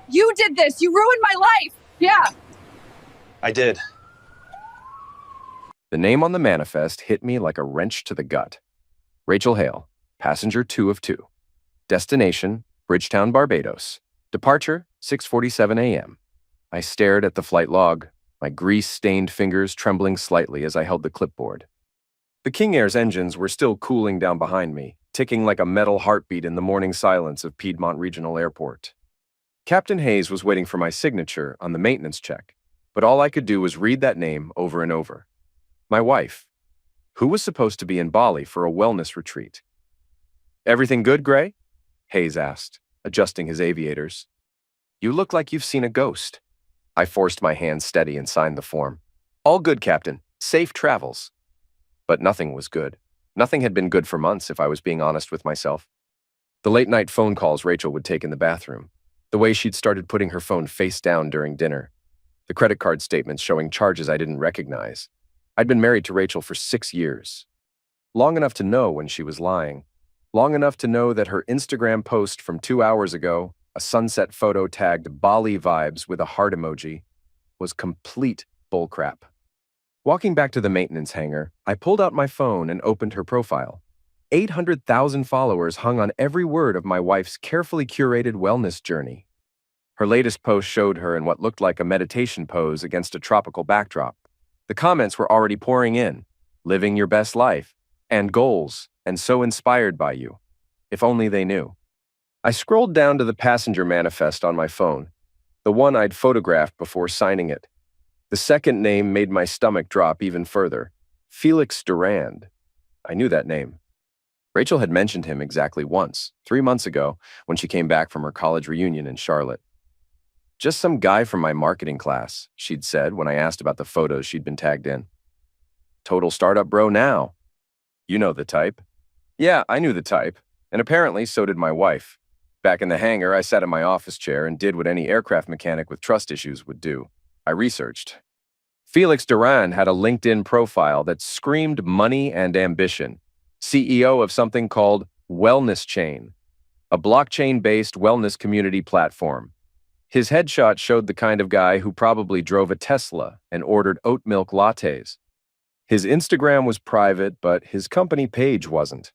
You did this! You ruined my life! Yeah. I did. The name on the manifest hit me like a wrench to the gut. Rachel Hale, passenger 2 of 2. Destination, Bridgetown, Barbados. Departure, 6:47 a.m. I stared at the flight log, my grease-stained fingers trembling slightly as I held the clipboard. The King Air's engines were still cooling down behind me, ticking like a metal heartbeat in the morning silence of Piedmont Regional Airport. Captain Hayes was waiting for my signature on the maintenance check, but all I could do was read that name over and over. My wife, who was supposed to be in Bali for a wellness retreat. "Everything good, Gray?" Hayes asked, adjusting his aviators. "You look like you've seen a ghost." I forced my hand steady and signed the form. "All good, Captain. Safe travels." But nothing was good. Nothing had been good for months, if I was being honest with myself. The late-night phone calls Rachel would take in the bathroom, the way she'd started putting her phone face down during dinner, the credit card statements showing charges I didn't recognize. I'd been married to Rachel for 6 years. Long enough to know when she was lying. Long enough to know that her Instagram post from 2 hours ago, a sunset photo tagged Bali vibes with a heart emoji, was complete bullcrap. Walking back to the maintenance hangar, I pulled out my phone and opened her profile. 800,000 followers hung on every word of my wife's carefully curated wellness journey. Her latest post showed her in what looked like a meditation pose against a tropical backdrop. The comments were already pouring in, living your best life, and goals, and so inspired by you. If only they knew. I scrolled down to the passenger manifest on my phone, the one I'd photographed before signing it. The second name made my stomach drop even further. Felix Durand. I knew that name. Rachel had mentioned him exactly once, 3 months ago, when she came back from her college reunion in Charlotte. "Just some guy from my marketing class," she'd said when I asked about the photos she'd been tagged in. "Total startup bro now." "You know the type." Yeah, I knew the type, and apparently so did my wife. Back in the hangar, I sat in my office chair and did what any aircraft mechanic with trust issues would do. I researched. Felix Durand had a LinkedIn profile that screamed money and ambition. CEO of something called Wellness Chain, a blockchain-based wellness community platform. His headshot showed the kind of guy who probably drove a Tesla and ordered oat milk lattes. His Instagram was private, but his company page wasn't.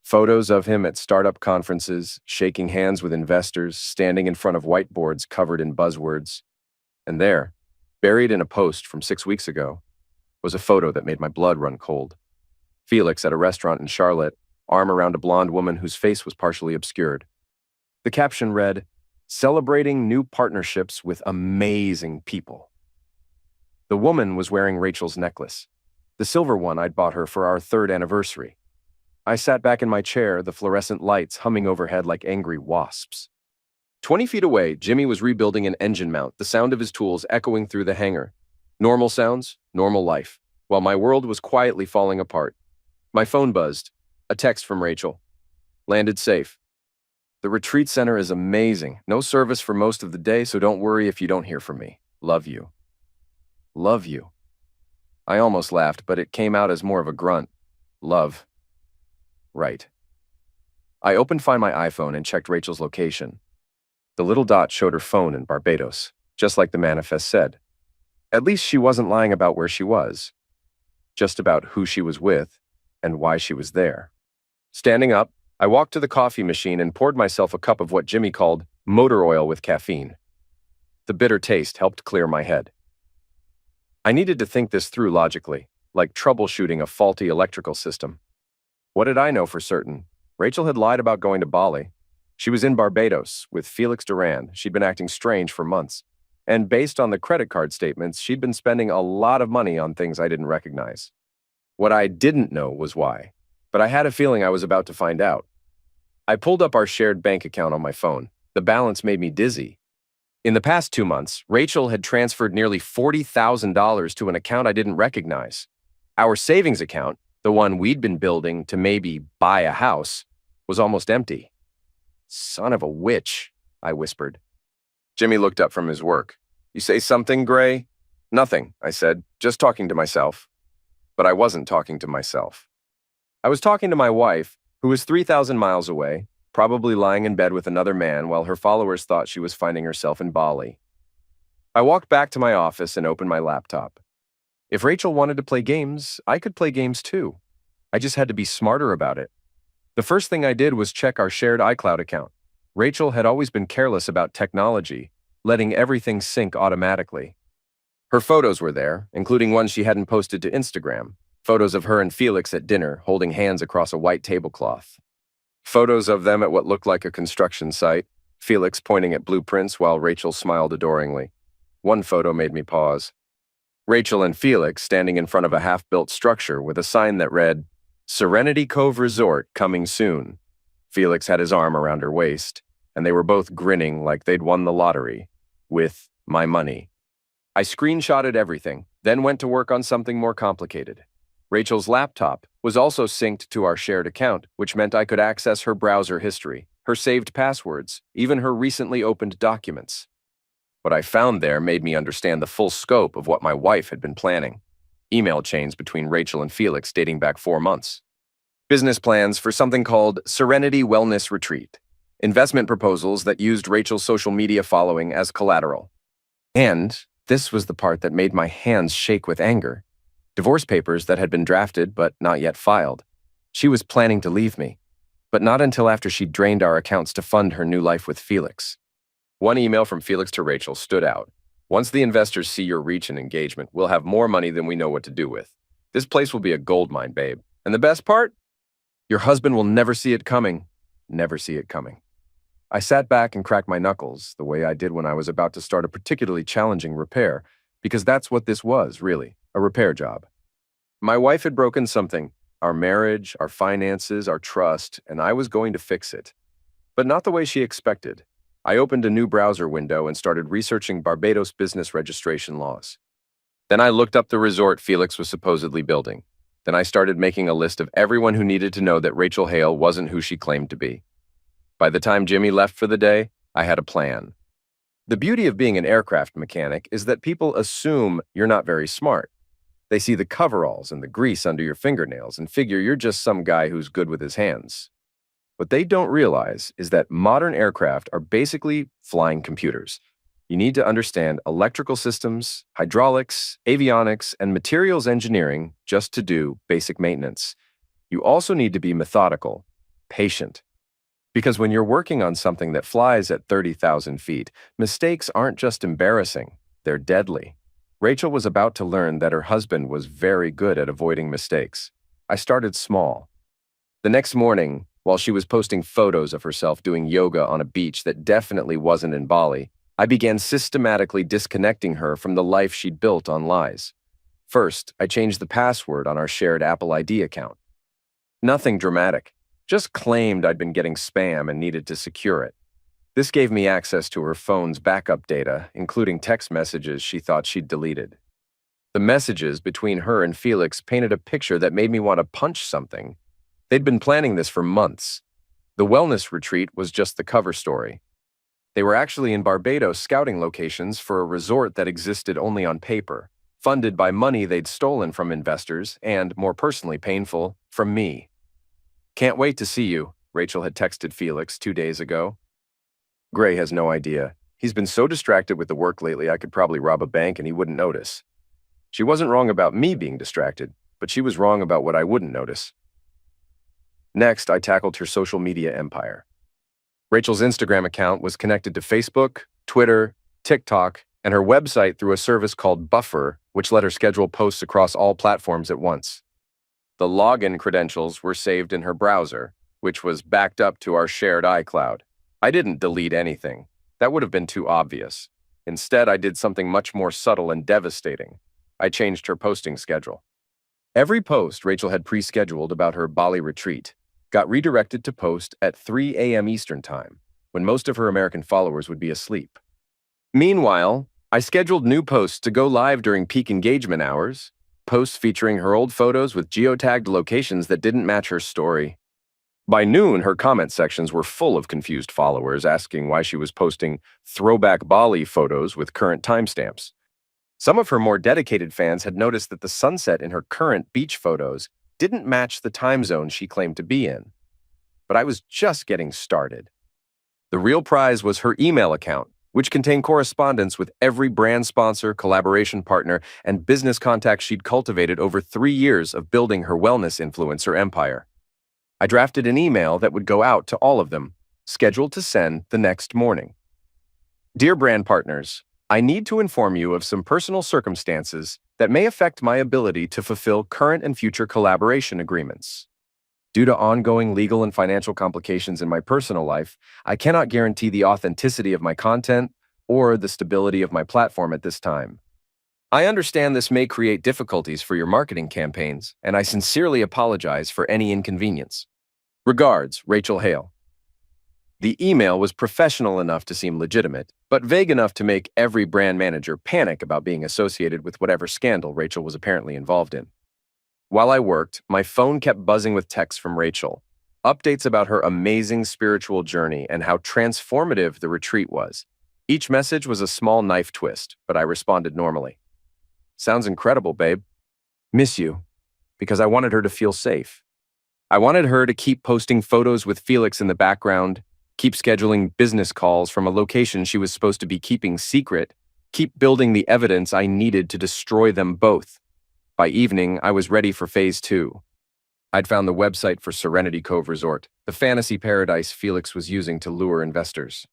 Photos of him at startup conferences, shaking hands with investors, standing in front of whiteboards covered in buzzwords. And there, buried in a post from 6 weeks ago, was a photo that made my blood run cold. Felix at a restaurant in Charlotte, arm around a blonde woman whose face was partially obscured. The caption read, "Celebrating new partnerships with amazing people." The woman was wearing Rachel's necklace, the silver one I'd bought her for our 3rd anniversary. I sat back in my chair, the fluorescent lights humming overhead like angry wasps. 20 feet away, Jimmy was rebuilding an engine mount, the sound of his tools echoing through the hangar. Normal sounds, normal life, while my world was quietly falling apart. My phone buzzed. A text from Rachel. "Landed safe. The retreat center is amazing. No service for most of the day, so don't worry if you don't hear from me. Love you." Love you. I almost laughed, but it came out as more of a grunt. Love. Right. I opened Find My iPhone and checked Rachel's location. The little dot showed her phone in Barbados, just like the manifest said. At least she wasn't lying about where she was, just about who she was with and why she was there. Standing up, I walked to the coffee machine and poured myself a cup of what Jimmy called motor oil with caffeine. The bitter taste helped clear my head. I needed to think this through logically, like troubleshooting a faulty electrical system. What did I know for certain? Rachel had lied about going to Bali. She was in Barbados with Felix Durand. She'd been acting strange for months. And based on the credit card statements, she'd been spending a lot of money on things I didn't recognize. What I didn't know was why, but I had a feeling I was about to find out. I pulled up our shared bank account on my phone. The balance made me dizzy. In the past 2 months, Rachel had transferred nearly $40,000 to an account I didn't recognize. Our savings account, the one we'd been building to maybe buy a house, was almost empty. "Son of a witch," I whispered. Jimmy looked up from his work. "You say something, Gray?" "Nothing," I said, "just talking to myself." But I wasn't talking to myself. I was talking to my wife, who was 3,000 miles away, probably lying in bed with another man while her followers thought she was finding herself in Bali. I walked back to my office and opened my laptop. If Rachel wanted to play games, I could play games too. I just had to be smarter about it. The first thing I did was check our shared iCloud account. Rachel had always been careless about technology, letting everything sync automatically. Her photos were there, including ones she hadn't posted to Instagram. Photos of her and Felix at dinner, holding hands across a white tablecloth. Photos of them at what looked like a construction site, Felix pointing at blueprints while Rachel smiled adoringly. One photo made me pause. Rachel and Felix standing in front of a half-built structure with a sign that read, "Serenity Cove Resort coming soon." Felix had his arm around her waist, and they were both grinning like they'd won the lottery, with my money. I screenshotted everything, then went to work on something more complicated. Rachel's laptop was also synced to our shared account, which meant I could access her browser history, her saved passwords, even her recently opened documents. What I found there made me understand the full scope of what my wife had been planning. Email chains between Rachel and Felix dating back 4 months. Business plans for something called Serenity Wellness Retreat. Investment proposals that used Rachel's social media following as collateral. And this was the part that made my hands shake with anger. Divorce papers that had been drafted but not yet filed. She was planning to leave me, but not until after she drained our accounts to fund her new life with Felix. One email from Felix to Rachel stood out. "Once the investors see your reach and engagement, we'll have more money than we know what to do with. This place will be a goldmine, babe. And the best part? Your husband will never see it coming. Never see it coming." I sat back and cracked my knuckles, the way I did when I was about to start a particularly challenging repair, because that's what this was, really, a repair job. My wife had broken something, our marriage, our finances, our trust, and I was going to fix it. But not the way she expected. I opened a new browser window and started researching Barbados business registration laws. Then I looked up the resort Felix was supposedly building. Then I started making a list of everyone who needed to know that Rachel Hale wasn't who she claimed to be. By the time Jimmy left for the day, I had a plan. The beauty of being an aircraft mechanic is that people assume you're not very smart. They see the coveralls and the grease under your fingernails and figure you're just some guy who's good with his hands. What they don't realize is that modern aircraft are basically flying computers. You need to understand electrical systems, hydraulics, avionics, and materials engineering just to do basic maintenance. You also need to be methodical, patient. Because when you're working on something that flies at 30,000 feet, mistakes aren't just embarrassing, they're deadly. Rachel was about to learn that her husband was very good at avoiding mistakes. I started small. The next morning, while she was posting photos of herself doing yoga on a beach that definitely wasn't in Bali, I began systematically disconnecting her from the life she'd built on lies. First, I changed the password on our shared Apple ID account. Nothing dramatic, just claimed I'd been getting spam and needed to secure it. This gave me access to her phone's backup data, including text messages she thought she'd deleted. The messages between her and Felix painted a picture that made me want to punch something. They'd been planning this for months. The wellness retreat was just the cover story. They were actually in Barbados scouting locations for a resort that existed only on paper, funded by money they'd stolen from investors and, more personally painful, from me. "Can't wait to see you," Rachel had texted Felix 2 days ago. Gray has no idea. He's been so distracted with the work lately I could probably rob a bank and he wouldn't notice. She wasn't wrong about me being distracted, but she was wrong about what I wouldn't notice. Next, I tackled her social media empire. Rachel's Instagram account was connected to Facebook, Twitter, TikTok, and her website through a service called Buffer, which let her schedule posts across all platforms at once. The login credentials were saved in her browser, which was backed up to our shared iCloud. I didn't delete anything. That would have been too obvious. Instead, I did something much more subtle and devastating. I changed her posting schedule. Every post Rachel had pre-scheduled about her Bali retreat got redirected to post at 3 a.m. Eastern Time, when most of her American followers would be asleep. Meanwhile, I scheduled new posts to go live during peak engagement hours, posts featuring her old photos with geotagged locations that didn't match her story. By noon, her comment sections were full of confused followers asking why she was posting throwback Bali photos with current timestamps. Some of her more dedicated fans had noticed that the sunset in her current beach photos didn't match the time zone she claimed to be in. but I was just getting started. The real prize was her email account, which contained correspondence with every brand sponsor, collaboration partner, and business contacts she'd cultivated over 3 years of building her wellness influencer empire. I drafted an email that would go out to all of them, scheduled to send the next morning. Dear brand partners, I need to inform you of some personal circumstances that may affect my ability to fulfill current and future collaboration agreements. Due to ongoing legal and financial complications in my personal life, I cannot guarantee the authenticity of my content or the stability of my platform at this time. I understand this may create difficulties for your marketing campaigns, and I sincerely apologize for any inconvenience. Regards, Rachel Hale. The email was professional enough to seem legitimate, but vague enough to make every brand manager panic about being associated with whatever scandal Rachel was apparently involved in. While I worked, my phone kept buzzing with texts from Rachel, updates about her amazing spiritual journey and how transformative the retreat was. Each message was a small knife twist, but I responded normally. Sounds incredible, babe. Miss you, because I wanted her to feel safe. I wanted her to keep posting photos with Felix in the background, keep scheduling business calls from a location she was supposed to be keeping secret, keep building the evidence I needed to destroy them both. By evening, I was ready for Phase 2. I'd found the website for Serenity Cove Resort, the fantasy paradise Felix was using to lure investors.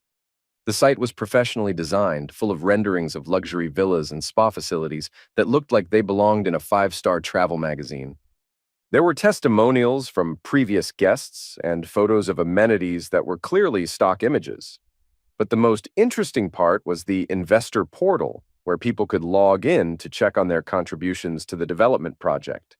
The site was professionally designed, full of renderings of luxury villas and spa facilities that looked like they belonged in a 5-star travel magazine. There were testimonials from previous guests and photos of amenities that were clearly stock images. But the most interesting part was the investor portal, where people could log in to check on their contributions to the development project.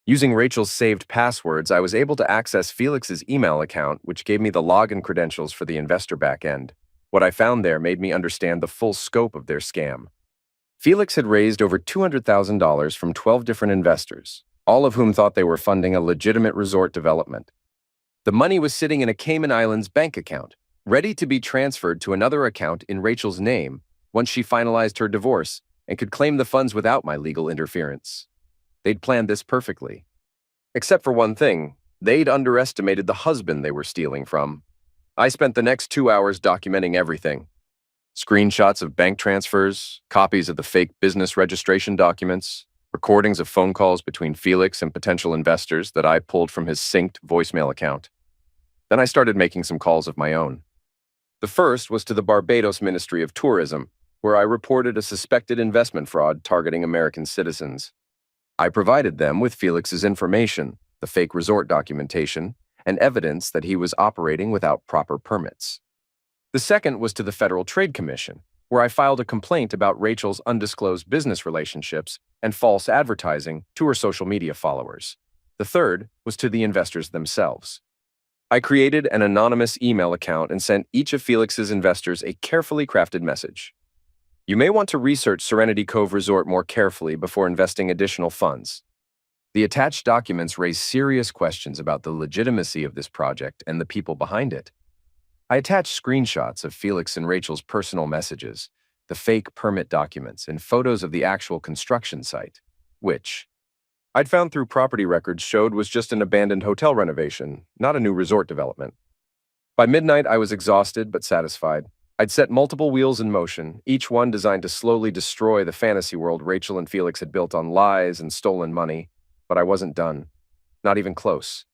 Using Rachel's saved passwords, I was able to access Felix's email account, which gave me the login credentials for the investor backend. What I found there made me understand the full scope of their scam. Felix had raised over $200,000 from 12 different investors, all of whom thought they were funding a legitimate resort development. The money was sitting in a Cayman Islands bank account, ready to be transferred to another account in Rachel's name once she finalized her divorce and could claim the funds without my legal interference. They'd planned this perfectly. Except for one thing, they'd underestimated the husband they were stealing from. I spent the next 2 hours documenting everything. Screenshots of bank transfers, copies of the fake business registration documents, recordings of phone calls between Felix and potential investors that I pulled from his synced voicemail account. Then I started making some calls of my own. The first was to the Barbados Ministry of Tourism, where I reported a suspected investment fraud targeting American citizens. I provided them with Felix's information, the fake resort documentation, and evidence that he was operating without proper permits. The second was to the Federal Trade Commission, where I filed a complaint about Rachel's undisclosed business relationships and false advertising to her social media followers. The third was to the investors themselves. I created an anonymous email account and sent each of Felix's investors a carefully crafted message. You may want to research Serenity Cove Resort more carefully before investing additional funds. The attached documents raise serious questions about the legitimacy of this project and the people behind it. I attached screenshots of Felix and Rachel's personal messages, the fake permit documents, and photos of the actual construction site, which I'd found through property records showed was just an abandoned hotel renovation, not a new resort development. By midnight, I was exhausted but satisfied. I'd set multiple wheels in motion, each one designed to slowly destroy the fantasy world Rachel and Felix had built on lies and stolen money, but I wasn't done. Not even close.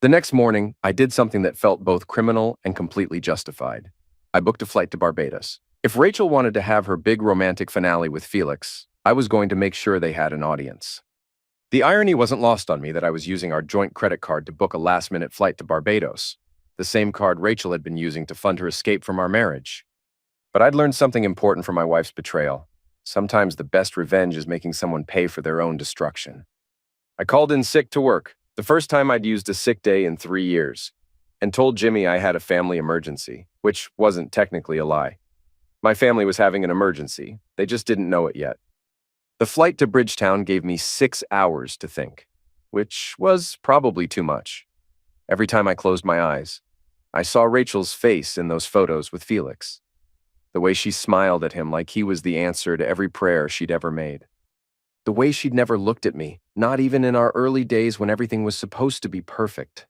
The next morning, I did something that felt both criminal and completely justified. I booked a flight to Barbados. If Rachel wanted to have her big romantic finale with Felix, I was going to make sure they had an audience. The irony wasn't lost on me that I was using our joint credit card to book a last-minute flight to Barbados, the same card Rachel had been using to fund her escape from our marriage. But I'd learned something important from my wife's betrayal. Sometimes the best revenge is making someone pay for their own destruction. I called in sick to work, the first time I'd used a sick day in 3 years, and told Jimmy I had a family emergency, which wasn't technically a lie. My family was having an emergency, they just didn't know it yet. The flight to Bridgetown gave me 6 hours to think, which was probably too much. Every time I closed my eyes, I saw Rachel's face in those photos with Felix. The way she smiled at him like he was the answer to every prayer she'd ever made. The way she'd never looked at me, not even in our early days when everything was supposed to be perfect.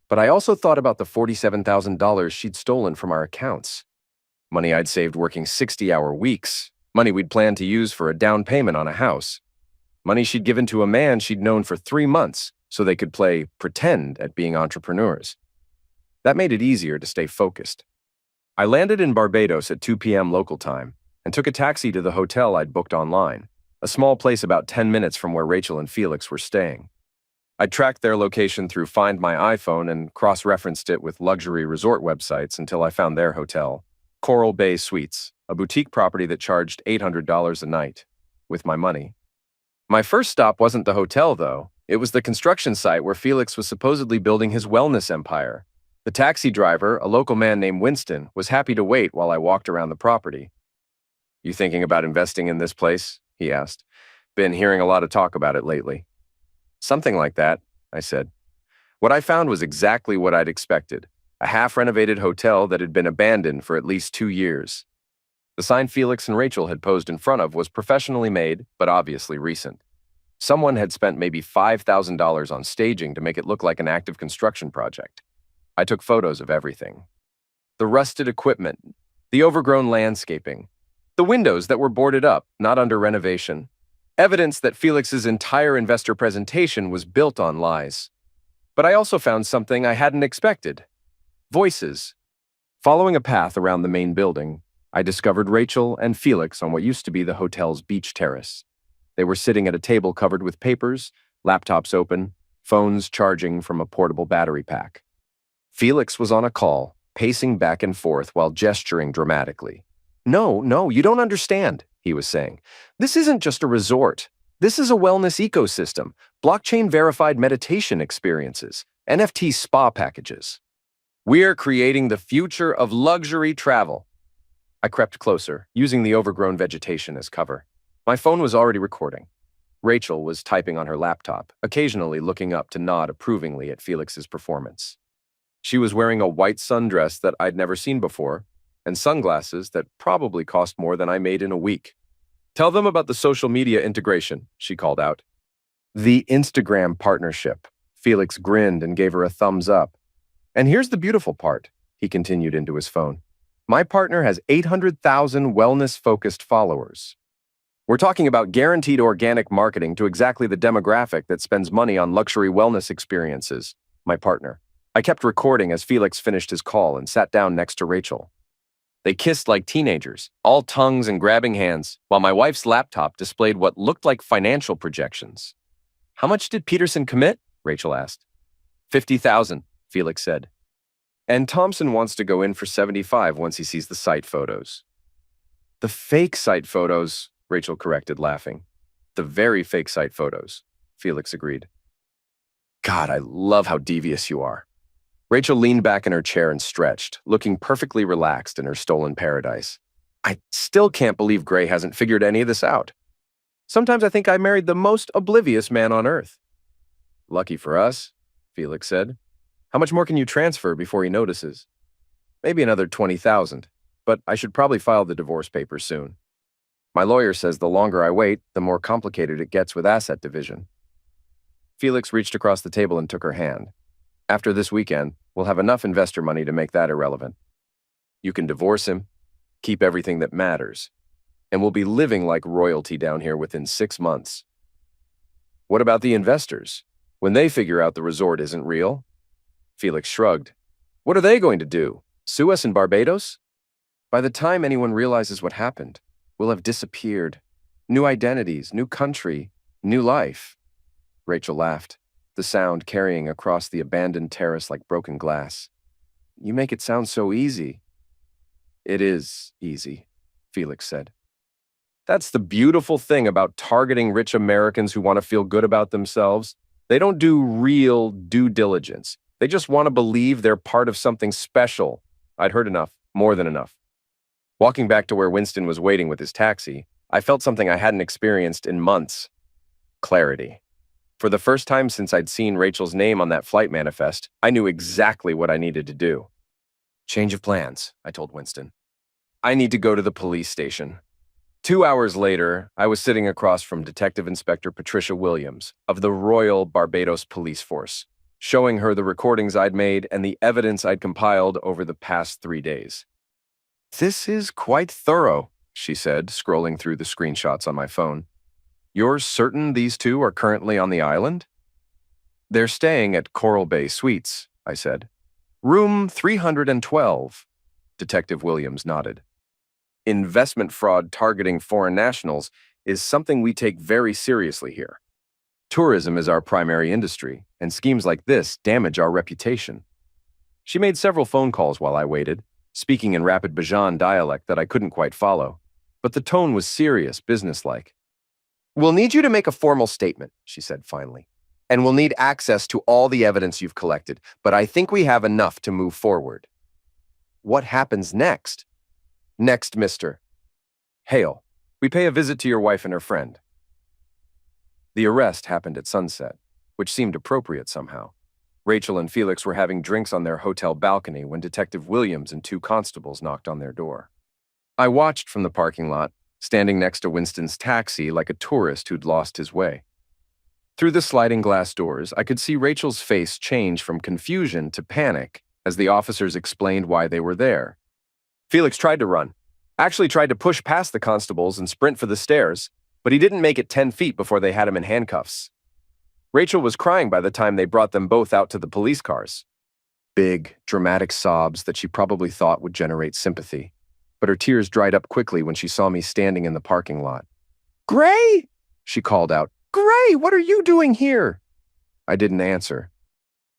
But I also thought about the $47,000 she'd stolen from our accounts. Money I'd saved working 60-hour weeks. Money we'd planned to use for a down payment on a house. Money she'd given to a man she'd known for 3 months so they could play pretend at being entrepreneurs. That made it easier to stay focused. I landed in Barbados at 2 p.m. local time and took a taxi to the hotel I'd booked online, a small place about 10 minutes from where Rachel and Felix were staying. I tracked their location through Find My iPhone and cross-referenced it with luxury resort websites until I found their hotel, Coral Bay Suites, a boutique property that charged $800 a night, with my money. My first stop wasn't the hotel, though. It was the construction site where Felix was supposedly building his wellness empire. The taxi driver, a local man named Winston, was happy to wait while I walked around the property. "You thinking about investing in this place?" he asked. "Been hearing a lot of talk about it lately." "Something like that," I said. What I found was exactly what I'd expected, a half-renovated hotel that had been abandoned for at least 2 years. The sign Felix and Rachel had posed in front of was professionally made, but obviously recent. Someone had spent maybe $5,000 on staging to make it look like an active construction project. I took photos of everything. The rusted equipment, the overgrown landscaping, the windows that were boarded up, not under renovation. Evidence that Felix's entire investor presentation was built on lies. But I also found something I hadn't expected. Voices. Following a path around the main building, I discovered Rachel and Felix on what used to be the hotel's beach terrace. They were sitting at a table covered with papers, laptops open, phones charging from a portable battery pack. Felix was on a call, pacing back and forth while gesturing dramatically. No, you don't understand," he was saying. "This isn't just a resort. This is a wellness ecosystem, blockchain-verified meditation experiences, NFT spa packages. We're creating the future of luxury travel." I crept closer, using the overgrown vegetation as cover. My phone was already recording. Rachel was typing on her laptop, occasionally looking up to nod approvingly at Felix's performance. She was wearing a white sundress that I'd never seen before, and sunglasses that probably cost more than I made in a week. "Tell them about the social media integration," she called out. "The Instagram partnership." Felix grinned and gave her a thumbs up. "And here's the beautiful part," he continued into his phone. "My partner has 800,000 wellness-focused followers. We're talking about guaranteed organic marketing to exactly the demographic that spends money on luxury wellness experiences. My partner." I kept recording as Felix finished his call and sat down next to Rachel. They kissed like teenagers, all tongues and grabbing hands, while my wife's laptop displayed what looked like financial projections. "How much did Peterson commit?" Rachel asked. 50,000, Felix said. "And Thompson wants to go in for 75 once he sees the site photos." "The fake site photos," Rachel corrected, laughing. "The very fake site photos," Felix agreed. "God, I love how devious you are." Rachel leaned back in her chair and stretched, looking perfectly relaxed in her stolen paradise. "I still can't believe Gray hasn't figured any of this out. Sometimes I think I married the most oblivious man on earth." "Lucky for us," Felix said. "How much more can you transfer before he notices?" "Maybe another 20,000, but I should probably file the divorce papers soon. My lawyer says the longer I wait, the more complicated it gets with asset division." Felix reached across the table and took her hand. "After this weekend, we'll have enough investor money to make that irrelevant. You can divorce him, keep everything that matters, and we'll be living like royalty down here within 6 months." "What about the investors? When they figure out the resort isn't real?" Felix shrugged. "What are they going to do? Sue us in Barbados? By the time anyone realizes what happened, we'll have disappeared. New identities, new country, new life." Rachel laughed, the sound carrying across the abandoned terrace like broken glass. "You make it sound so easy." "It is easy," Felix said. "That's the beautiful thing about targeting rich Americans who want to feel good about themselves. They don't do real due diligence. They just want to believe they're part of something special." I'd heard enough, more than enough. Walking back to where Winston was waiting with his taxi, I felt something I hadn't experienced in months. Clarity. For the first time since I'd seen Rachel's name on that flight manifest, I knew exactly what I needed to do. "Change of plans," I told Winston. "I need to go to the police station." 2 hours later, I was sitting across from Detective Inspector Patricia Williams of the Royal Barbados Police Force. showing her the recordings I'd made and the evidence I'd compiled over the past 3 days. "This is quite thorough," she said, scrolling through the screenshots on my phone. "You're certain these two are currently on the island?" "They're staying at Coral Bay Suites," I said. "Room 312. Detective Williams nodded. "Investment fraud targeting foreign nationals is something we take very seriously here. Tourism is our primary industry, and schemes like this damage our reputation." She made several phone calls while I waited, speaking in rapid Bajan dialect that I couldn't quite follow, but the tone was serious, businesslike. "We'll need you to make a formal statement," she said finally, "and we'll need access to all the evidence you've collected, but I think we have enough to move forward." "What happens next?" "Next, Mr. Hale, we pay a visit to your wife and her friend." The arrest happened at sunset, which seemed appropriate somehow. Rachel and Felix were having drinks on their hotel balcony when Detective Williams and 2 constables knocked on their door. I watched from the parking lot, standing next to Winston's taxi like a tourist who'd lost his way. Through the sliding glass doors, I could see Rachel's face change from confusion to panic as the officers explained why they were there. Felix tried to run, actually tried to push past the constables and sprint for the stairs, but he didn't make it 10 feet before they had him in handcuffs. Rachel was crying by the time they brought them both out to the police cars. Big, dramatic sobs that she probably thought would generate sympathy, but her tears dried up quickly when she saw me standing in the parking lot. "Gray!" she called out. "Gray, what are you doing here?" I didn't answer.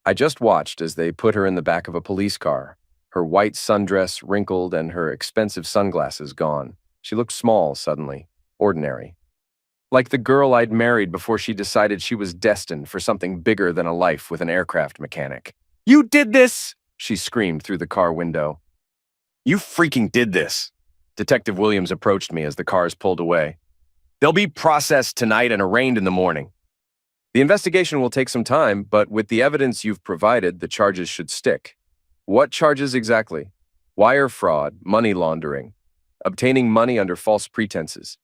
I just watched as they put her in the back of a police car, her white sundress wrinkled and her expensive sunglasses gone. She looked small suddenly, ordinary. Like the girl I'd married before she decided she was destined for something bigger than a life with an aircraft mechanic. "You did this!" she screamed through the car window. "You freaking did this!" Detective Williams approached me as the cars pulled away. "They'll be processed tonight and arraigned in the morning. The investigation will take some time, but with the evidence you've provided, the charges should stick." "What charges exactly?" "Wire fraud, money laundering, obtaining money under false pretenses.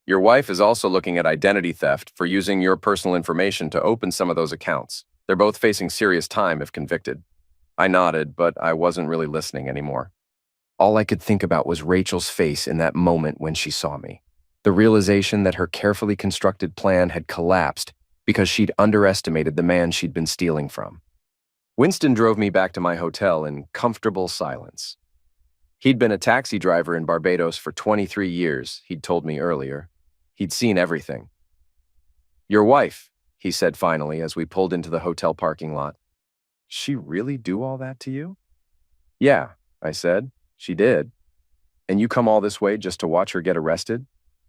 Your wife is also looking at identity theft for using your personal information to open some of those accounts. They're both facing serious time if convicted." I nodded, but I wasn't really listening anymore. All I could think about was Rachel's face in that moment when she saw me. The realization that her carefully constructed plan had collapsed because she'd underestimated the man she'd been stealing from. Winston drove me back to my hotel in comfortable silence. He'd been a taxi driver in Barbados for 23 years, he'd told me earlier. He'd seen everything. "Your wife," he said finally as we pulled into the hotel parking lot. "She really do all that to you?" "Yeah," I said. "She did." "And you come all this way just to watch her get arrested?"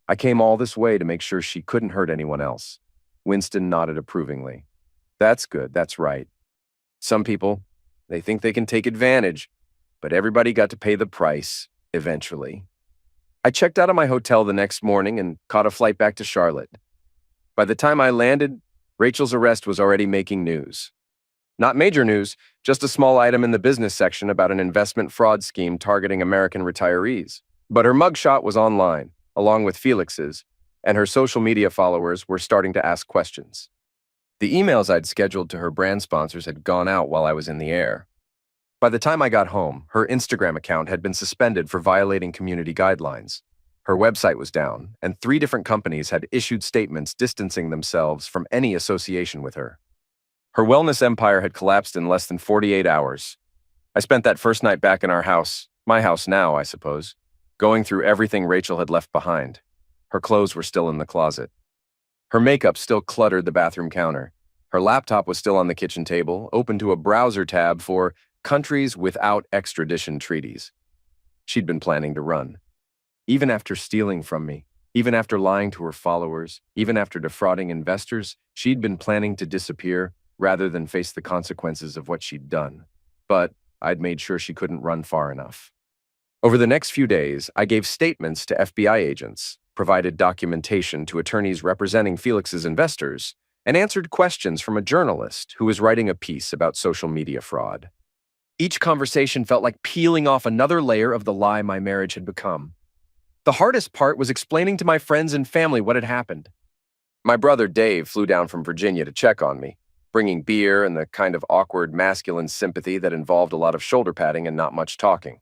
"I came all this way to make sure she couldn't hurt anyone else." Winston nodded approvingly. "That's good, that's right. Some people, they think they can take advantage, but everybody got to pay the price, eventually." I checked out of my hotel the next morning and caught a flight back to Charlotte. By the time I landed, Rachel's arrest was already making news. Not major news, just a small item in the business section about an investment fraud scheme targeting American retirees. But her mugshot was online, along with Felix's, and her social media followers were starting to ask questions. The emails I'd scheduled to her brand sponsors had gone out while I was in the air. By the time I got home, her Instagram account had been suspended for violating community guidelines. Her website was down, and 3 different companies had issued statements distancing themselves from any association with her. Her wellness empire had collapsed in less than 48 hours. I spent that first night back in our house, my house now, I suppose, going through everything Rachel had left behind. Her clothes were still in the closet. Her makeup still cluttered the bathroom counter. Her laptop was still on the kitchen table, open to a browser tab for countries without extradition treaties. She'd been planning to run. Even after stealing from me, even after lying to her followers, even after defrauding investors, she'd been planning to disappear rather than face the consequences of what she'd done. But I'd made sure she couldn't run far enough. Over the next few days, I gave statements to FBI agents, provided documentation to attorneys representing Felix's investors, and answered questions from a journalist who was writing a piece about social media fraud. Each conversation felt like peeling off another layer of the lie my marriage had become. The hardest part was explaining to my friends and family what had happened. My brother Dave flew down from Virginia to check on me, bringing beer and the kind of awkward masculine sympathy that involved a lot of shoulder patting and not much talking.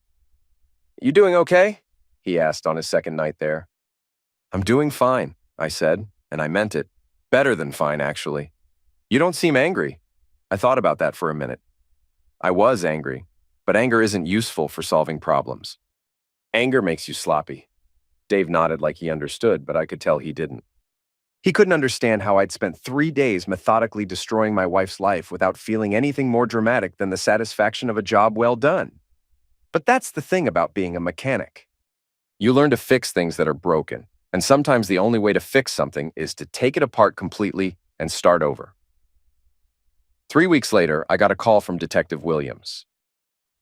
"You doing okay?" he asked on his second night there. "I'm doing fine," I said, and I meant it. Better than fine, actually. "You don't seem angry." I thought about that for a minute. I was angry, but anger isn't useful for solving problems. Anger makes you sloppy. Dave nodded like he understood, but I could tell he didn't. He couldn't understand how I'd spent 3 days methodically destroying my wife's life without feeling anything more dramatic than the satisfaction of a job well done. But that's the thing about being a mechanic. You learn to fix things that are broken, and sometimes the only way to fix something is to take it apart completely and start over. 3 weeks later, I got a call from Detective Williams.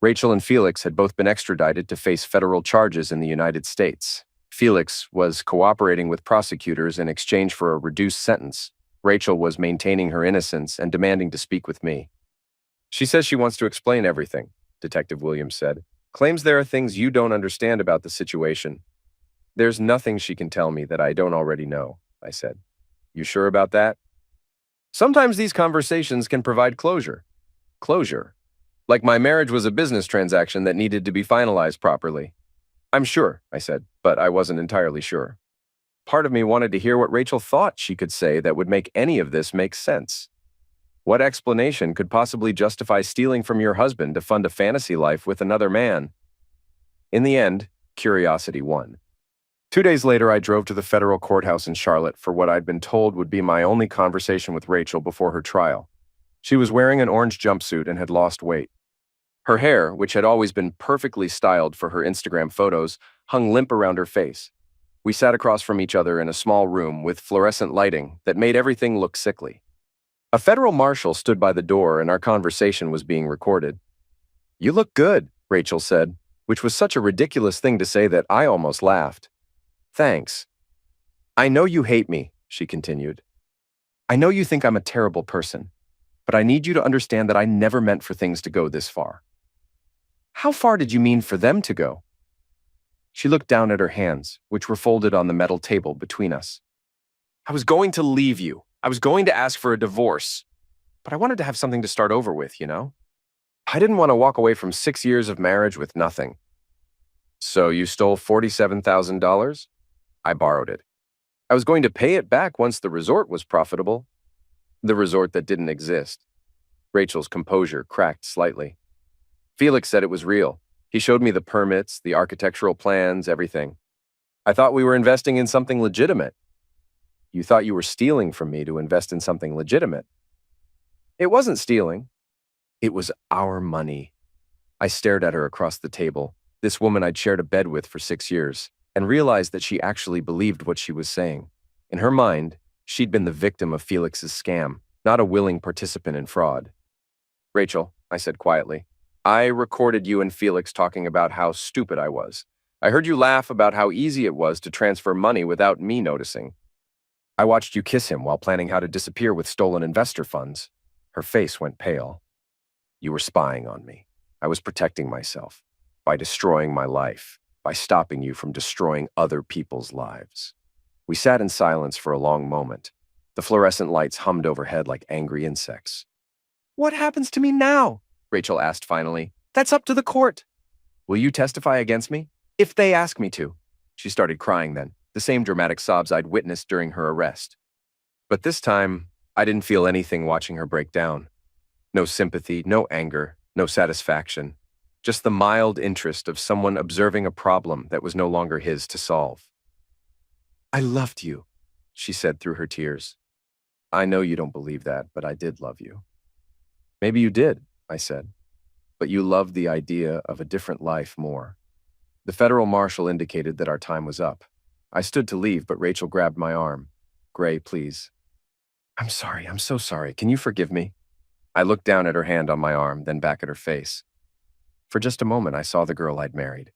Rachel and Felix had both been extradited to face federal charges in the United States. Felix was cooperating with prosecutors in exchange for a reduced sentence. Rachel was maintaining her innocence and demanding to speak with me. "She says she wants to explain everything," Detective Williams said. "Claims there are things you don't understand about the situation." "There's nothing she can tell me that I don't already know," I said. "You sure about that?" "Sometimes these conversations can provide closure." "Closure? Like my marriage was a business transaction that needed to be finalized properly." "I'm sure," I said, but I wasn't entirely sure. Part of me wanted to hear what Rachel thought she could say that would make any of this make sense. What explanation could possibly justify stealing from your husband to fund a fantasy life with another man? In the end, curiosity won. 2 days later, I drove to the federal courthouse in Charlotte for what I'd been told would be my only conversation with Rachel before her trial. She was wearing an orange jumpsuit and had lost weight. Her hair, which had always been perfectly styled for her Instagram photos, hung limp around her face. We sat across from each other in a small room with fluorescent lighting that made everything look sickly. A federal marshal stood by the door and our conversation was being recorded. "You look good," Rachel said, which was such a ridiculous thing to say that I almost laughed. "Thanks. I know you hate me," she continued. "I know you think I'm a terrible person, but I need you to understand that I never meant for things to go this far." "How far did you mean for them to go?" She looked down at her hands, which were folded on the metal table between us. "I was going to leave you. I was going to ask for a divorce. But I wanted to have something to start over with, you know? I didn't want to walk away from 6 years of marriage with nothing." "So you stole $47,000? I borrowed it. I was going to pay it back once the resort was profitable." "The resort that didn't exist." Rachel's composure cracked slightly. "Felix said it was real. He showed me the permits, the architectural plans, everything. I thought we were investing in something legitimate." "You thought you were stealing from me to invest in something legitimate." "It wasn't stealing. It was our money." I stared at her across the table, this woman I'd shared a bed with for 6 years, and realized that she actually believed what she was saying. In her mind, she'd been the victim of Felix's scam, not a willing participant in fraud. "Rachel," I said quietly, "I recorded you and Felix talking about how stupid I was. I heard you laugh about how easy it was to transfer money without me noticing. I watched you kiss him while planning how to disappear with stolen investor funds." Her face went pale. "You were spying on me. I was protecting myself by destroying my life, by stopping you from destroying other people's lives." We sat in silence for a long moment. The fluorescent lights hummed overhead like angry insects. "What happens to me now?" Rachel asked finally. "That's up to the court." "Will you testify against me?" "If they ask me to." She started crying then, the same dramatic sobs I'd witnessed during her arrest. But this time, I didn't feel anything watching her break down. No sympathy, no anger, no satisfaction. Just the mild interest of someone observing a problem that was no longer his to solve. "I loved you," she said through her tears. "I know you don't believe that, but I did love you." "Maybe you did," I said, "but you loved the idea of a different life more." The federal marshal indicated that our time was up. I stood to leave, but Rachel grabbed my arm. "Gray, please." "I'm sorry, I'm so sorry. Can you forgive me?" I looked down at her hand on my arm, then back at her face. For just a moment, I saw the girl I'd married.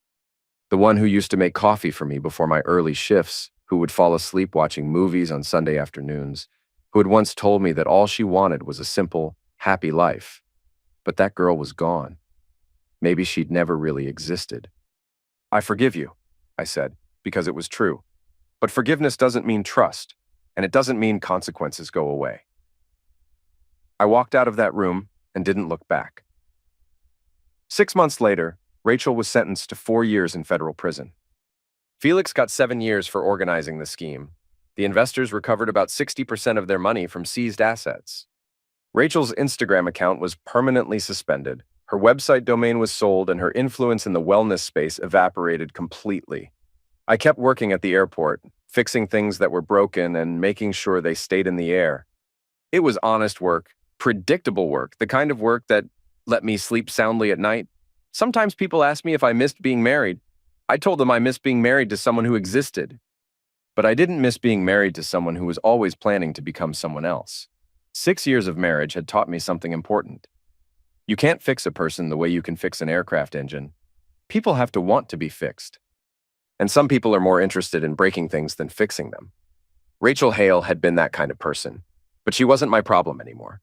The one who used to make coffee for me before my early shifts, who would fall asleep watching movies on Sunday afternoons, who had once told me that all she wanted was a simple, happy life. But that girl was gone. Maybe she'd never really existed. "I forgive you," I said, because it was true. But forgiveness doesn't mean trust, and it doesn't mean consequences go away. I walked out of that room and didn't look back. 6 months later, Rachel was sentenced to 4 years in federal prison. Felix got 7 years for organizing the scheme. The investors recovered about 60% of their money from seized assets. Rachel's Instagram account was permanently suspended. Her website domain was sold, and her influence in the wellness space evaporated completely. I kept working at the airport, fixing things that were broken and making sure they stayed in the air. It was honest work, predictable work, the kind of work that let me sleep soundly at night. Sometimes people asked me if I missed being married. I told them I missed being married to someone who existed. But I didn't miss being married to someone who was always planning to become someone else. 6 years of marriage had taught me something important. You can't fix a person the way you can fix an aircraft engine. People have to want to be fixed. And some people are more interested in breaking things than fixing them. Rachel Hale had been that kind of person, but she wasn't my problem anymore.